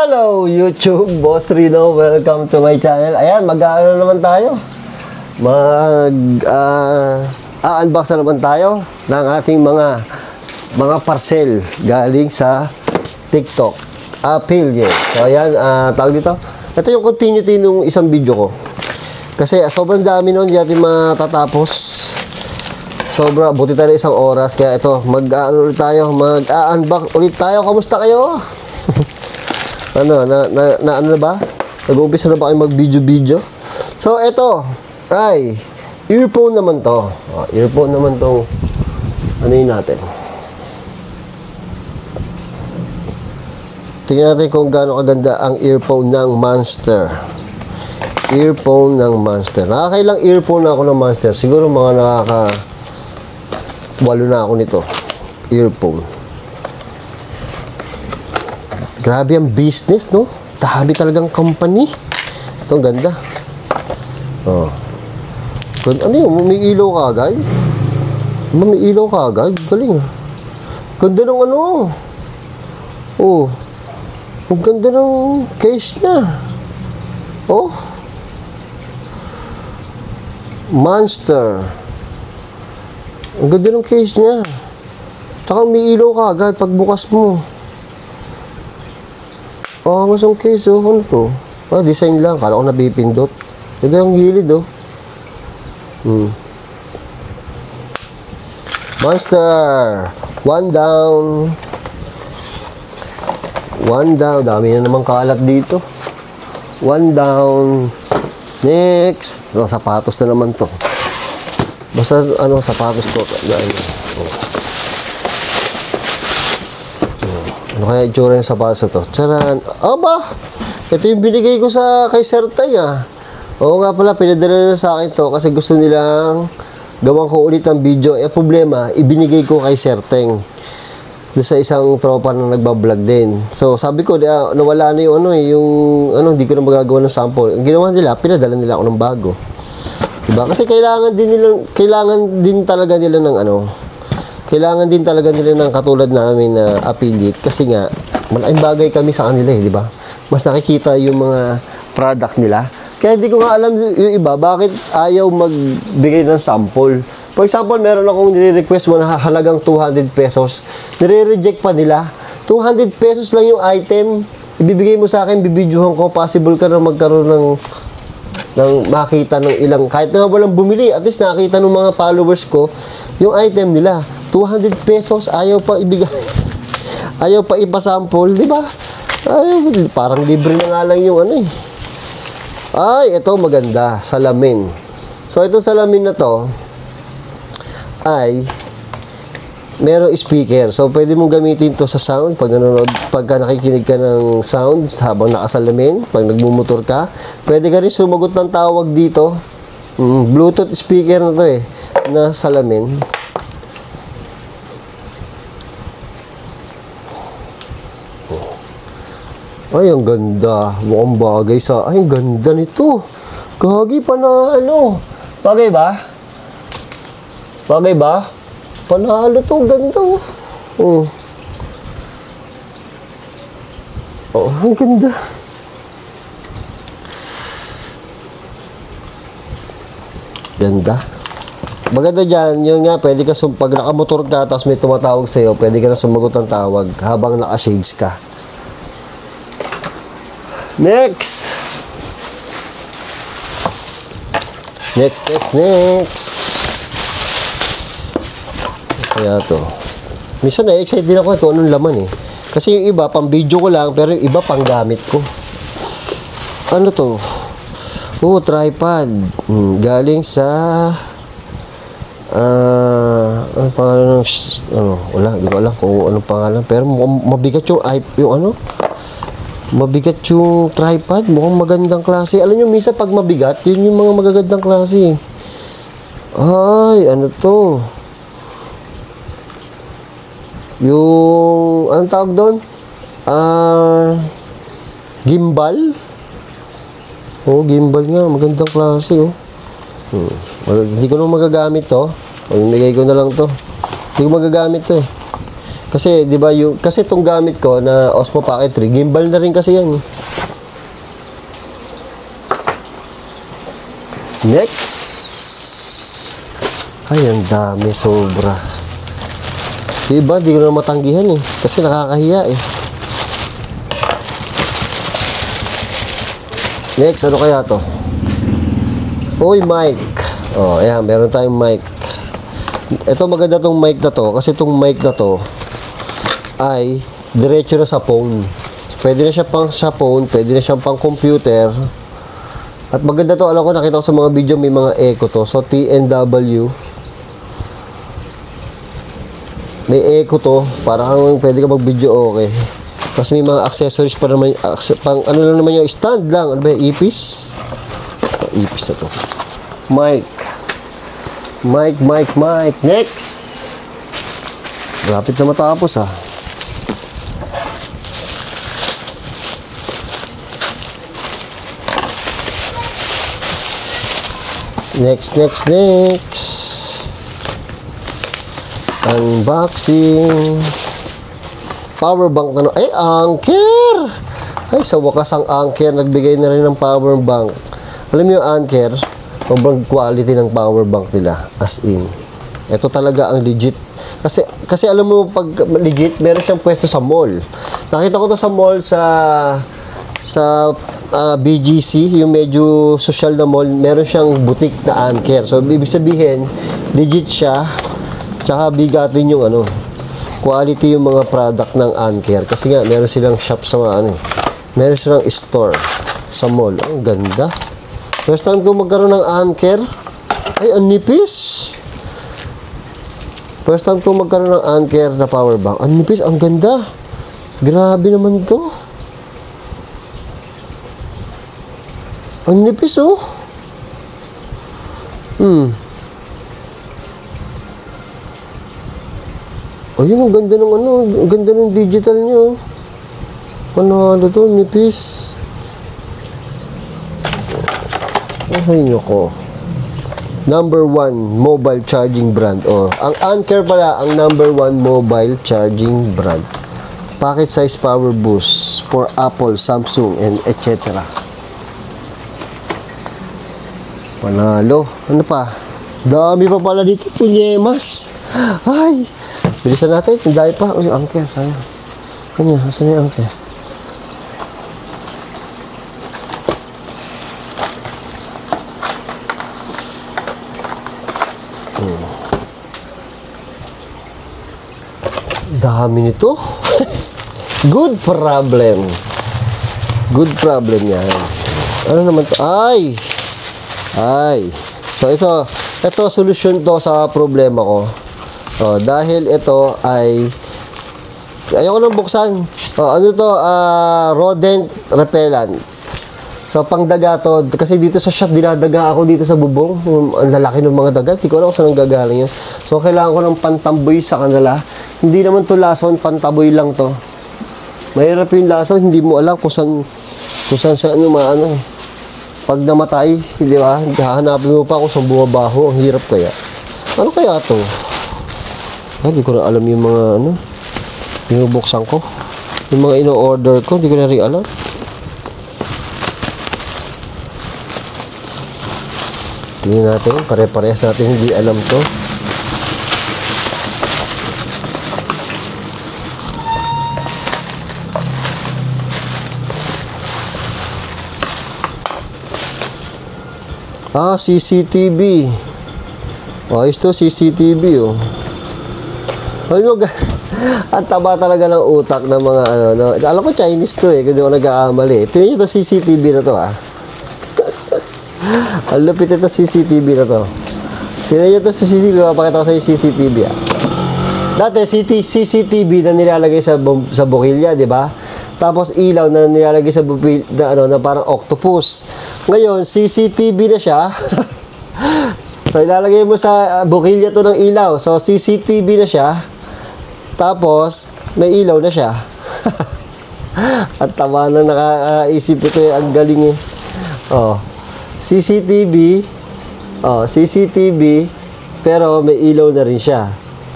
Hello YouTube, Boss Rino, welcome to my channel. Ayan, mag-aano naman tayo. Unbox na naman tayo ng ating mga parcel galing sa TikTok affiliate. So ayan, tawag dito. Ito yung continuity nung isang video ko. Kasi sobrang dami nun, hindi natin matatapos. Sobra, buti tayo isang oras. Kaya ito, mag-unbox ulit tayo. Kamusta kayo? ano na ba? Nag-uumpisa na ba kayo mag-video? So, ito ay earphone naman to. Earphone naman tong ano yun natin. Tingnan natin kung gaano kaganda ang earphone ng Monster. Earphone ng Monster. Nakakailang earphone na ako ng Monster. Siguro mga walo na ako nito. Earphone. Grabe ang business, no? Dami talagang company. Ito, ang ganda. Oh. Ano yun? Umiilaw ka agad? Umiilaw ka agad? Galing, ah. Ganda ng ano. Oh. Ang ganda ng case niya. Oh. Monster. Ang ganda ng case niya. Tsaka umiilaw ka agad pag bukas mo. Oh, ang isang case, oh. Ano to? Design lang. Kala ko nabipindot. Ganda yung gilid, oh. Monster. One down. One down. Dami na naman kalat dito. One down. Next. So, sapatos na naman to. Basta, sapatos to. Ano kaya itsura yung sapatos na to? Charan! Aba! Ito yung binigay ko kay Sir Tay, ah. Oo nga pala, pinadala na sa akin to kasi gusto nilang gawan ko ulit ang video. Problema, ibinigay ko kay Sir Teng. Doon sa isang tropa na nagbablog din. So, sabi ko, nawala na yung hindi ko na magagawa ng sample. Ang ginawa nila, pinadala nila ako ng bago. Diba? Kasi kailangan din talaga nila ng katulad namin na affiliate kasi nga malaking bagay kami sa kanila, di ba? Mas nakikita yung mga product nila. Kaya hindi ko nga alam yung iba bakit ayaw magbigay ng sample. For example, meron akong nire-request mo na halagang 200 pesos. Nire-reject pa nila. 200 pesos lang yung item. Ibibigay mo sa akin, bibidyohan ko, possible ka na magkaroon ng makita ng ilang, kahit na walang bumili, at least nakita ng mga followers ko yung item nila. 200 pesos, ayaw pa ibigay. Ayaw pa ipasample, di ba? Parang libre na nga lang yung Ay, ito maganda, salamin. So, itong salamin na to ay merong speaker. So, pwede mong gamitin to sa sound pagka nakikinig ka ng sounds habang nakasalamin, pag nagmumotor ka. Pwede ka rin sumagot ng tawag dito. Bluetooth speaker na to na salamin. Ay, ang ganda. Mukhang bagay ay, ang ganda nito. Gagi pa na, Bagay ba? Bagay ba? Panalo to, ganda, oh. Oh, ang ganda. Ganda. Maganda dyan, yun nga, pwede ka, pag nakamotor ka, tapos may tumatawag sa'yo, pwede ka na sumagot ng tawag habang naka-shades ka. Next. Kaya to. Minsan na-excite din ako kung anong laman Kasi yung iba, pang video ko lang, pero yung iba pang gamit ko. Ano to? Oh, tripod. Galing sa ano pangalan ng wala, hindi ko alam kung anong pangalan, pero mabigat mabigat yung tripod. Mukhang magandang klase. Alam nyo, minsan pag mabigat, yun yung mga magagandang klase. Ay, ano to? Yung, anong tawag doon? Gimbal? Oh, gimbal nga. Magandang klase, Hindi ko na magagamit to. Pamimigay ko na lang to. Hindi ko magagamit to Kasi, di ba, kasi itong gamit ko na Osmo Pocket 3, gimbal na rin kasi yan. Next. Ay, ang dami, sobra. Diba, di ko na matanggihan eh. Kasi nakakahiya eh. Next, ano kaya to? Uy, mic. Oh, ayan, meron tayong mic. Ito, maganda tong mic na to. Kasi tong mic na to ay diretso na sa phone. So, pwede na siya pang sa phone, pwede na siyang pang computer. At maganda to, alam ko, nakita ko sa mga video may mga echo to. So, TNW. May echo to, parang pwede ka mag-video okay. Tapos may mga accessories pa naman, pang ano lang naman yung stand lang. Ano ba yung earpiece? Earpiece na to. Mic. Next. Lapit na matapos ah. Next. Unboxing. Power bank na. Ay, Anker! Ay, sa wakas ang Anker. Nagbigay na rin ng power bank. Alam mo yung Anker, sobrang quality ng power bank nila. As in. Ito talaga ang legit. Kasi alam mo, pag legit, meron siyang pwesto sa mall. Nakita ko to sa mall sa BGC, yung medyo social na mall, meron siyang boutique na Anker. So, ibig sabihin, legit siya, tsaka bigatin yung ano, quality yung mga product ng Anker. Kasi nga, meron silang shop sa mga ano, meron silang store sa mall. Ay, ganda. First time ko magkaroon ng Anker, ay, ang nipis. First time ko magkaroon ng Anker na power bank. Ang nipis, ang ganda. Grabe naman to. Ang nipis, oh. Ayun, ang ganda ng ano, ang ganda ng digital niya, oh. Panalo to, nipis. Ay, nako. Number 1 mobile charging brand. Oh, ang Anker pala, ang number 1 mobile charging brand. Pocket size power boost for Apple, Samsung, and etc. Panalo. Ano pa? Dami pa pala dito. Punyemas. Ay. Bilisan natin. Ang dami pa. Uy, Anker. Sayang. Kanya. Asan yung Anker? Dami nito. Good problem. Good problem yan. Ano naman to? Ay. So, ito solusyon to sa problema ko. Oh, dahil ito ay ayoko nang buksan. Oh, ano to? Rodent repellent. So, pangdaga to. Kasi dito sa shop, dinadaga ako dito sa bubong. Ang lalaki ng mga daga. Hindi ko alam kung saan gagaling yun. So, kailangan ko ng pantamboy sa kanila. Hindi naman to lason, pantaboy lang to. Mahirap yung lason, hindi mo alam kung saan ano maano. Pag namatay, di ba? Hahanapin mo pa kung saan bumabaho. Ang hirap kaya. Ano kaya to? Hindi ko na alam yung mga ano. Binubuksan ko. Yung mga ino-order ko, hindi ko na rin alam. Tingnan natin, pare-parehas natin hindi alam to. CCTV. Ayos to, CCTV, oh. Alam mo, ang taba talaga ng utak ng mga ano, no? Alam ko Chinese to eh, kasi ako nag-aamali. Tingnan nyo to CCTV na to, ah. Ang lupit ito CCTV na to. Tingnan nyo to CCTV, mapakita ko sa CCTV, ah. Dati, CCTV na nilalagay sa bukilya, di ba? Tapos ilaw na nilalagay sa bukilya, na, ano, na parang octopus. Ngayon, CCTV na siya. So, ilalagay mo sa bukilya to ng ilaw. So, CCTV na siya. Tapos, may ilaw na siya. At tama na nakaisip ito, ang galing eh. Oh, CCTV. Oh, CCTV. Pero may ilaw na rin siya.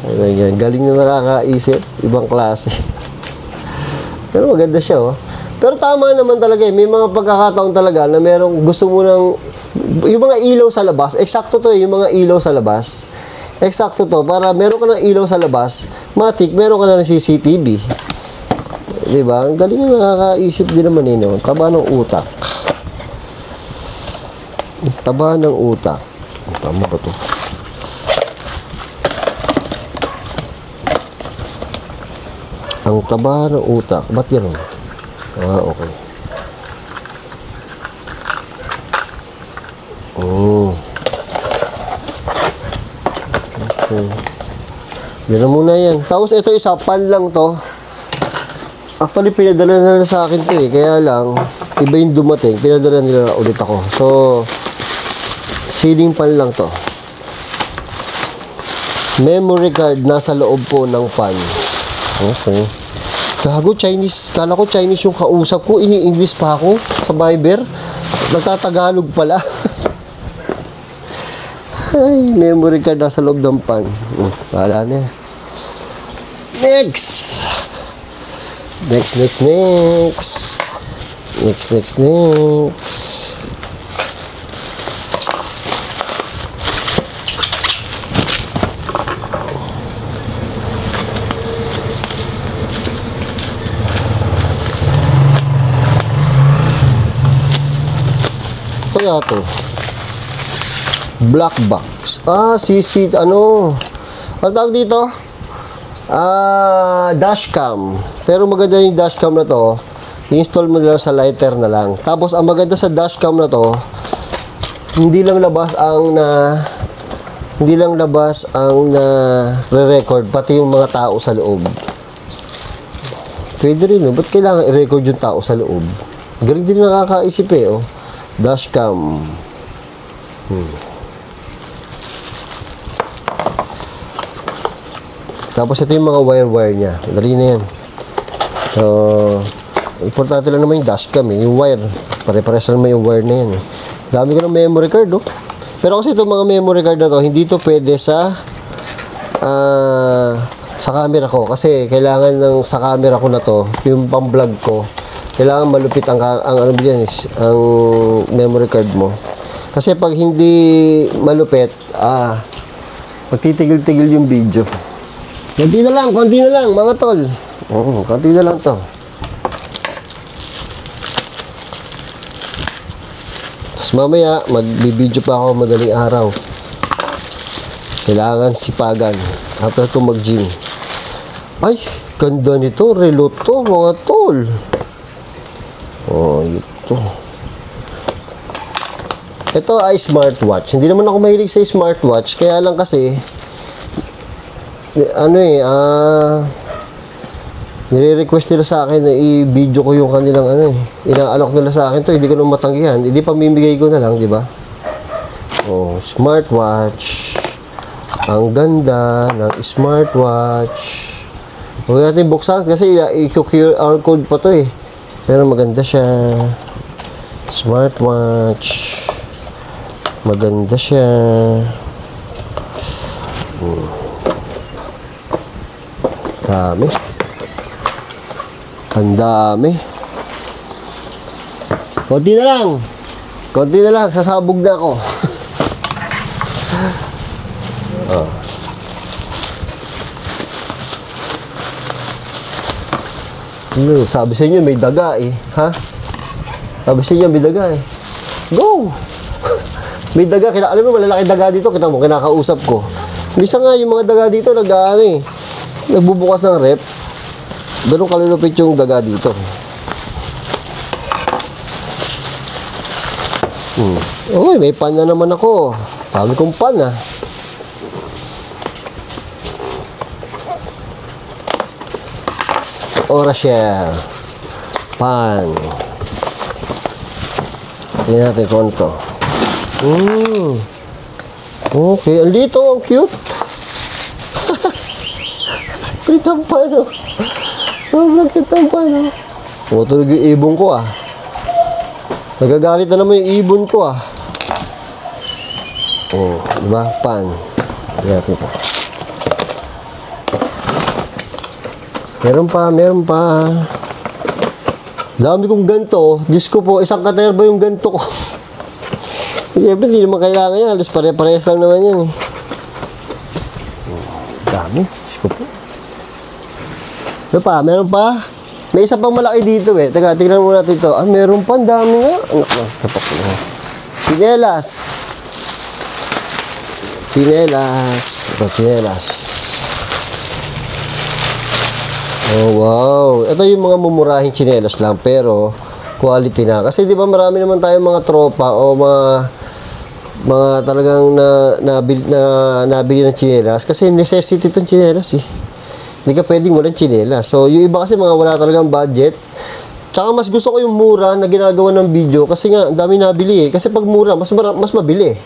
Ayan, galing na nakakaisip. Ibang klase. Pero maganda siya, oh. Pero tama naman talaga eh. May mga pagkakataon talaga na merong gusto mo ng... Yung mga ilaw sa labas, eksakto to eh, yung mga ilaw sa labas. Eksakto to, para meron ka ng ilaw sa labas, matik, meron ka na ng CCTV. Diba? Ang galing na nakakaisip din naman eh, no? Taba ng utak. Taba ng utak. Tama ba to? Ang taba ng utak. Ba't gano'n? Ah, okay. Okay. Yan na muna yan. Tapos ito isa, pan lang to. Actually, pinadala na sa akin to eh. Kaya lang, iba yung dumating. Pinadala nila ulit ako. So, ceiling pan lang to. Memory card nasa loob po ng pan. Okay. Gago, Chinese. Kala ko Chinese yung kausap ko. Ini-English pa ako sa Viber. Nagtatagalog pala. Ay, memory card nasa loob ng pan. Wala na. Next! Next. Kaya to black box. Ano tawag dito? Dashcam. Pero maganda yung dashcam na to. I-install mo lang sa lighter na lang. Tapos ang maganda sa dashcam na to, hindi lang labas ang re-record, pati yung mga tao sa loob. Pwede rin, no? Ba't kailangan i-record yung tao sa loob? Galing din nakakaisip eh, oh. Dashcam. Tapos ito yung mga wire niya. Dali na yan. So, importante lang naman yung dashcam eh. Yung wire. Pare-pares lang naman yung wire na yan eh. Dami ko ng memory card, oh. Pero kasi itong mga memory card na to, hindi to pwede sa camera ko. Kasi kailangan sa camera ko na to, yung pang-vlog ko, kailangan malupit ang ano yan, ang memory card mo. Kasi pag hindi malupit, magtitigil-tigil yung video. Konti na lang, mga tol. Konti na lang to. Tapos mamaya, magbibideo pa ako madaling araw. Kailangan sipagan after ko mag-gym. Ay, ganda nito. Reload to, mga tol. Ito ay smartwatch. Hindi naman ako mahilig sa smartwatch. Kaya lang kasi, nire-request nila sa akin na i-video ko yung kanilang inaalok nila sa akin to, hindi ko naman matanggihan. Hindi pamimigay ko na lang, di ba? Smartwatch. Ang ganda ng smartwatch. Huwag natin buksan kasi i-QR code pa to eh. Pero maganda siya. Smartwatch. Maganda siya. Dami. Ang dami. Konti na lang. Sasabog na ako. Sabi sa inyo may daga eh. Ha? Sabi sa inyo may daga eh. Go! May daga. Alam mo, malalaki daga dito. Kita mo, kinakausap ko. Misa nga yung mga daga dito nagbubukas ng rep. Ganun kalulupit yung daga dito. Uy, may pan na naman ako. Sabi kong pan ah. Orashare. Pan. Tingnan natin kung ito. Okay, ang lito, ang cute. Kitang pan, oh. Sobrang kitang pan, oh. Tumutulog yung ibon ko, ah. Nagagalit na naman yung ibon ko, ah. Diba? Pan. Tingnan natin ito. Meron pa, meron pa. Dami kong ganito. Diyos ko po, isang katerba yung ganito ko. Siyempre, hindi naman kailangan yan. Alas pare-parehas lang naman yan eh. Dami. Diyos ko po. Ano pa? Meron pa? May isa pang malaki dito eh. Teka, tingnan muna natin ito. Ah, meron pa. Ang dami nga. Anak na. Tapak na. Chinelas. Chinelas. Ito, chinelas. Oh, wow. Ito yung mga mumurahing chinelas lang, pero quality na. Kasi di ba marami naman tayong mga tropa o mga talagang nabili ng chinelas. Kasi necessity itong chinelas eh. Hindi ka pwedeng walang chinelas. So, yung iba kasi mga wala talagang budget. Tsaka mas gusto ko yung mura na ginagawa ng video kasi nga, ang dami nabili eh. Kasi pag mura, mas mabili eh.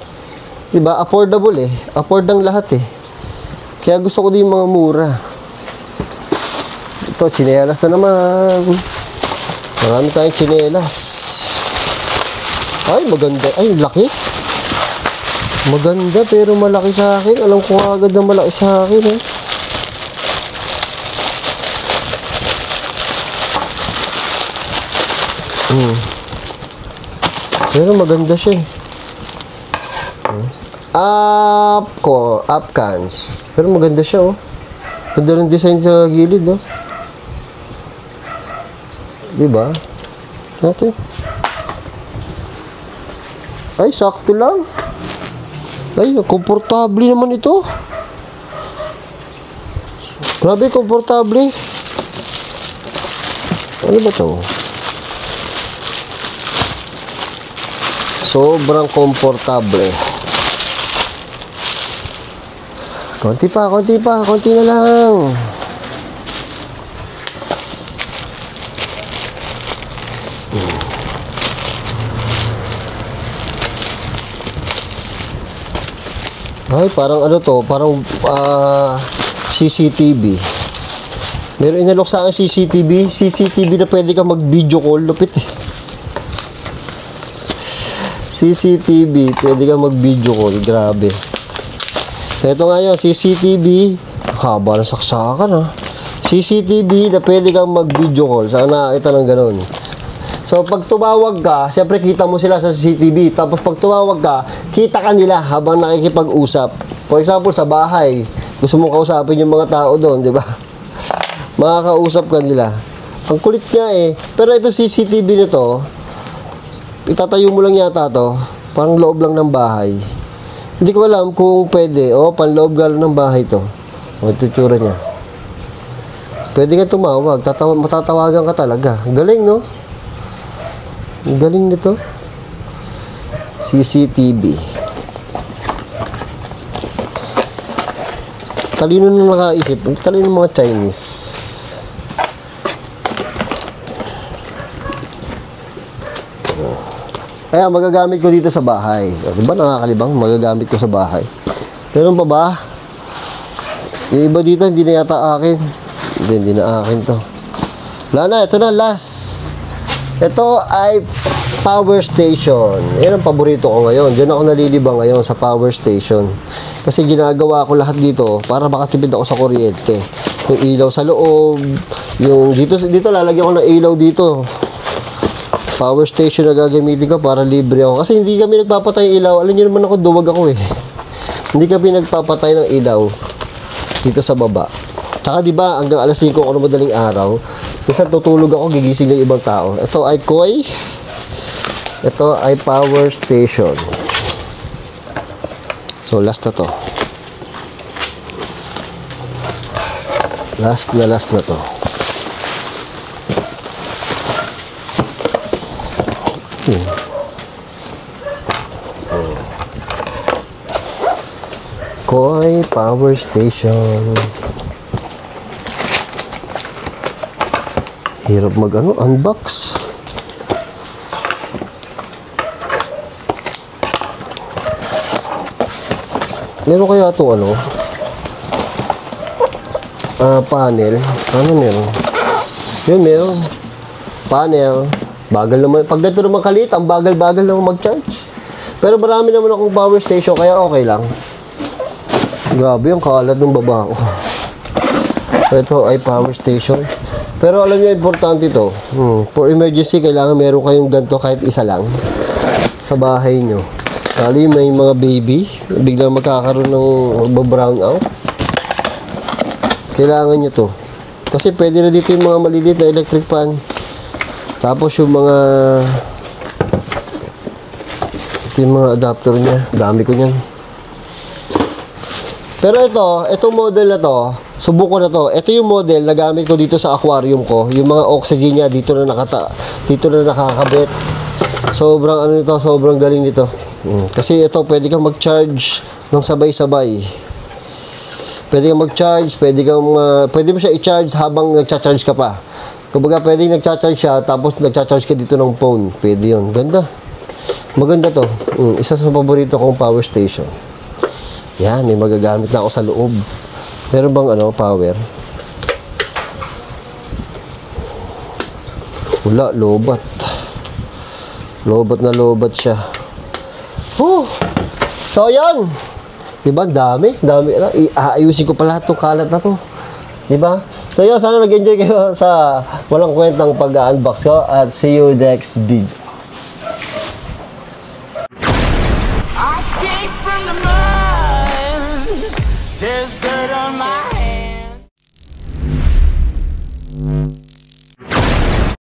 Diba? Affordable eh. Afford ng lahat eh. Kaya gusto ko din yung mga mura. Ito, chinelas na naman. Marami tayong chinelas. Ay, maganda. Ay, laki. Maganda pero malaki sa akin. Alam ko agad na malaki sa akin eh. Pero maganda siya eh. Upcans. Pero maganda siya oh. Ganda rin design sa gilid oh. Diba? Natin. Ay, sakto lang. Ay, komportable naman ito. Grabe, komportable. Ano ba ito? Sobrang komportable. Konti na lang. Ay, parang ano to, parang CCTV. Meron inalok sa akin CCTV na pwede ka mag-video call, lupit eh. CCTV, pwede ka mag-video call, grabe. Ito nga yun, CCTV, haba ng saksakan ha. CCTV na pwede kang mag-video call, sana nakakita ng ganun. So, pag tumawag ka, siyempre kita mo sila sa CCTV. Tapos, pag tumawag ka, kita ka nila habang nakikipag-usap. For example, sa bahay, gusto mong kausapin yung mga tao doon, di ba? Makakausap ka nila. Ang kulit nga eh. Pero ito CCTV nito, itatayo mo lang yata to, pang loob lang ng bahay. Hindi ko alam kung pwede. O, pang loob lang ng bahay to. O, ito tsura niya. Pwede ka tumawag. Matatawagan ka talaga. Galing, no? Ang galing nito. CCTV. Talino nung nakaisip. Talino ng mga Chinese. Kaya magagamit ko dito sa bahay. Diba nakakalibang? Magagamit ko sa bahay. Meron pa ba? Yung iba dito hindi na yata akin. Hindi na akin to. Wala na. Ito na. Last. Ito ay power station. Yan ang paborito ko ngayon. Diyan ako nalilibang ngayon sa power station. Kasi ginagawa ko lahat dito para makatipid ako sa kuryente. Yung ilaw sa loob. Yung dito lalagyan ko ng ilaw dito. Power station na gagamitin ko para libre ako. Kasi hindi kami nagpapatay ng ilaw. Alam niyo naman ako, duwag ako eh. Hindi kami nagpapatay ng ilaw dito sa baba. Tsaka diba, hanggang alas 5 ako na madaling araw. Minsan tutulog ako, gigising ng ibang tao. Ito ay koi. Ito ay power station. So, last na to. Last na to. Koi power station. Hirap unbox. Meron kaya itong panel. Ano meron? Yun, meron. Panel. Bagal naman. Pag ganito naman kalit, ang bagal-bagal naman mag-charge. Pero marami naman akong power station, kaya okay lang. Grabe yung kalat ng baba ko. Ito ay power station. Pero alam niyo, importante ito. For emergency, kailangan meron kayong ganito kahit isa lang sa bahay nyo. Kali may mga baby, biglang magkakaroon ng brown out. Kailangan nyo to. Kasi pwede na dito yung mga maliliit na electric fan. Tapos yung mga ito yung mga adapter niya. Dami ko niyan. Pero itong model na to, subukan na to. Ito yung model na gamit ko dito sa aquarium ko. Yung mga oxygen niya dito na nakakabit. Sobrang ano nito, sobrang galing nito. Kasi ito pwede kang mag-charge ng sabay-sabay. Pwede kang mag-charge, pwede mo siya i-charge habang nagcha-charge ka pa. Kumbaga pwede nagcha-charge siya tapos nagcha-charge ka dito ng phone. Pwede 'yon. Ganda. Maganda to. Isa sa paborito kong power station. Yan, may magagamit na ako sa loob. Meron bang power? Wala, lobat. Lobat na lobat siya. So, yan. Diba, dami. Aayusin ko pala itong kalat na to. Diba? So, yan. Sana nag-enjoy kayo sa walang kwentang pag-unbox ko. At see you next video. I came from the mud. There's dirt on my